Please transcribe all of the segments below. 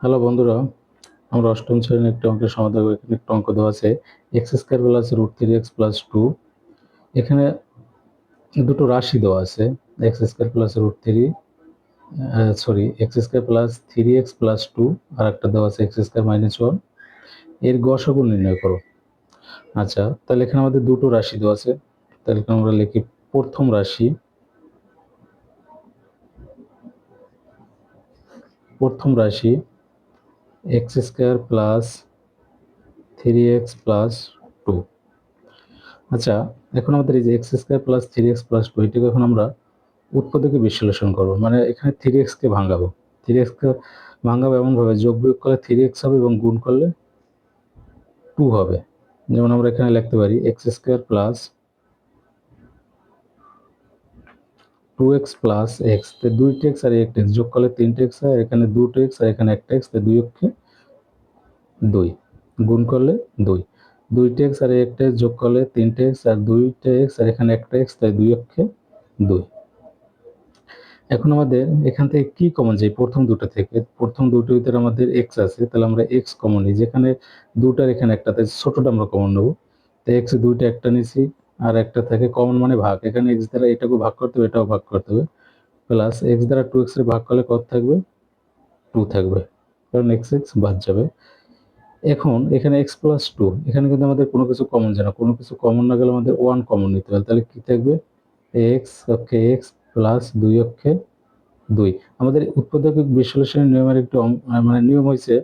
Hello বন্ধুরা, আমরা অষ্টম শ্রেণীর একটি অঙ্কের সমাধান করে এখানে একটা অঙ্ক দেওয়া আছে x square plus root three x plus two. এখানে দুটো রাশি দেওয়া আছে x square plus root three x square plus three x plus two, আর একটা দেওয়া আছে এক্স স্কোয়ার মাইনাস ওয়ান। এর গসাগু নির্ণয় করো। আচ্ছা, তাহলে এখানে আমাদের দুটো রাশি দেওয়া আছে, তাহলে এখানে আমরা লিখি প্রথম রাশি x square plus three x plus two. আচ্ছা, এখন আমাদের এই যে x square plus three x plus two, এটাকে এখন আমরা উৎপাদকে বিশ্লেষণ করবো, মানে এখানে থ্রি এক্সকে ভাঙাবো। থ্রি এক্সকে ভাঙাবো এমনভাবে যোগ বিয়োগ করলে থ্রি এক্স হবে এবং গুণ করলে টু হবে। যেমন আমরা এখানে লিখতে পারি x square plus two x plus x, দুইটা এক্স আর একটা এক্স যোগ করলে তিনটে এক্স হয়, এখানে দুটো এক্স আর এখানে একটা এক্স, দুই অক্ষে দুই, গুণ করলে দুই। দুইটা এক্স আর একটা এক্স যোগ করলে তিনটে এক্স আর দুইটা এক্স আর এখানে একটা এক্স, তাই দুই অক্ষে দুই। এখন আমাদের এখান থেকে কি কমন যায়? প্রথম দুটো থেকে, প্রথম দুটোর ভিতরে আমাদের এক্স আছে, তাহলে আমরা এক্স কমন নিই। যেখানে দুটার এখানে একটা, তাই ছোটটা আমরা কমন নেবো। তাই এক্স দুইটা একটা নিছি, আর একটা থেকে কমন মানে ভাগ। এখানে এক্স দ্বারা এটাকে ভাগ করতে হবে, এটাও ভাগ করতে হবে। প্লাস এক্স দ্বারা টু এক্স এর ভাগ করলে কত থাকবে? টু থাকবে, কারণ এক্স এক্স বাদ যাবে। এখন এখানে এক্স প্লাস টু, এখানে কিন্তু আমাদের কোনো কিছু কমন যায় না। কোনো কিছু কমন না গেলে আমাদের ওয়ান কমন নিতে হবে। তাহলে কি থাকবে? এক্স অক্ষে এক্স প্লাস দুই অক্ষে দুই। আমাদের উৎপাদক বিশ্লেষণের নিয়মের একটু মানে নিয়ম হয়েছে,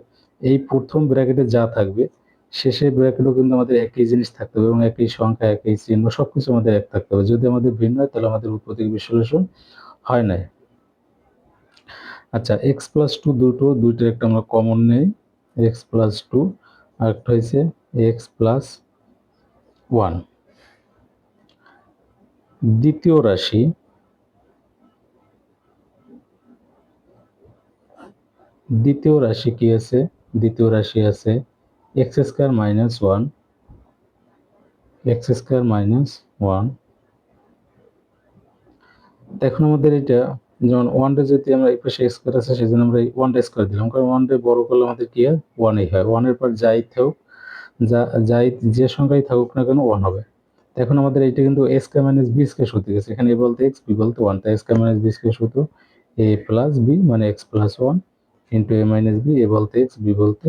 এই প্রথম ব্র্যাকেটে যা থাকবে শেষের ব্র্যাকেটও কিন্তু আমাদের একই জিনিস থাকতে হবে এবং একই সংখ্যা, একই চিহ্ন, সবকিছু আমাদের এক থাকতে হবে। যদি আমাদের ভিন্ন হয় তাহলে আমাদের উৎপাদক বিশ্লেষণ হয় না। আচ্ছা, এক্স প্লাস টু দুইটার একটা আমরা কমন নেই, এক্স প্লাস টু, আর একটা হয়েছে এক্স প্লাস ওয়ান। দ্বিতীয় রাশি কি আছে? দ্বিতীয় রাশি আছে x square minus one, x square minus one. এখন আমাদের এটা যেমন ওয়ানটা যদি আমরা এই পাশে স্কোয়ার আছে সেই জন্য আমরা ওয়ানটা স্কোয়ার দিলাম, কারণ ওয়ানটা বড় করলে আমাদের কি হয়? ওয়ানই হয়। ওয়ানের পর যাই থাকুক, যাই যে সংখ্যাই থাকুক না কেন ওয়ান হবে। এখন আমাদের এইটা কিন্তু এ স্কোয়ার মাইনাস বি স্কোয়ার সূত্র গেছে। এখানে এ বলতে এক্স, বি বলতে ওয়ান, তাই স্কোয়ার মাইনাস বি স্কোয়ার সূত্র এ প্লাস বি মানে এক্স প্লাস ওয়ান ইন্টু এ মাইনাস বি, এ বলতে এক্স, বি বলতে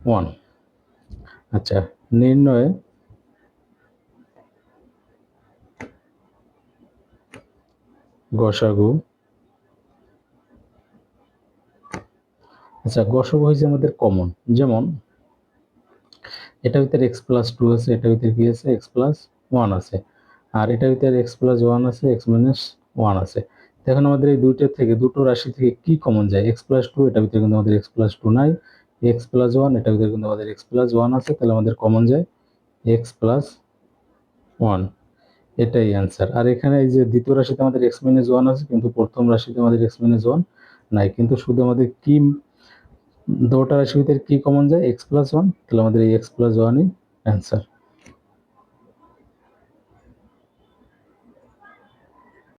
ওয়ান। আচ্ছা, নির্ণয়ে গসাগু। আচ্ছা, গসাগু হয়েছে আমাদের কমন। যেমন এটার ভিতরে এক্স প্লাস টু আছে, এটার ভিতরে কি আছে? এক্স প্লাস ওয়ান আছে, আর এটার ভিতরে এক্স প্লাস ওয়ান আছে, এক্স মাইনাস ওয়ান আছে। এখন আমাদের এই দুইটার থেকে, দুটো রাশি থেকে কি কমন যায়? এক্স প্লাস টু, এটার ভিতরে কিন্তু আমাদের এক্স প্লাস টু নাই। এক্স প্লাস ওয়ান, এটার ভিতরে কিন্তু আমাদের এক্স প্লাস ওয়ান আছে, তাহলে আমাদের কমন যায় এক্স প্লাস ওয়ান। এটাই অ্যান্সার। আর এখানে এই যে দ্বিতীয় রাশিতে আমাদের এক্স মাইনাস ওয়ান আছে, কিন্তু প্রথম রাশিতে আমাদের এক্স মাইনাস ওয়ান নাই। কিন্তু শুধু আমাদের কি দুটো রাশির ভিতরে কি কমন যায়? এক্স প্লাস ওয়ান, তাহলে আমাদের এই এক্স প্লাস ওয়ানই অ্যান্সার।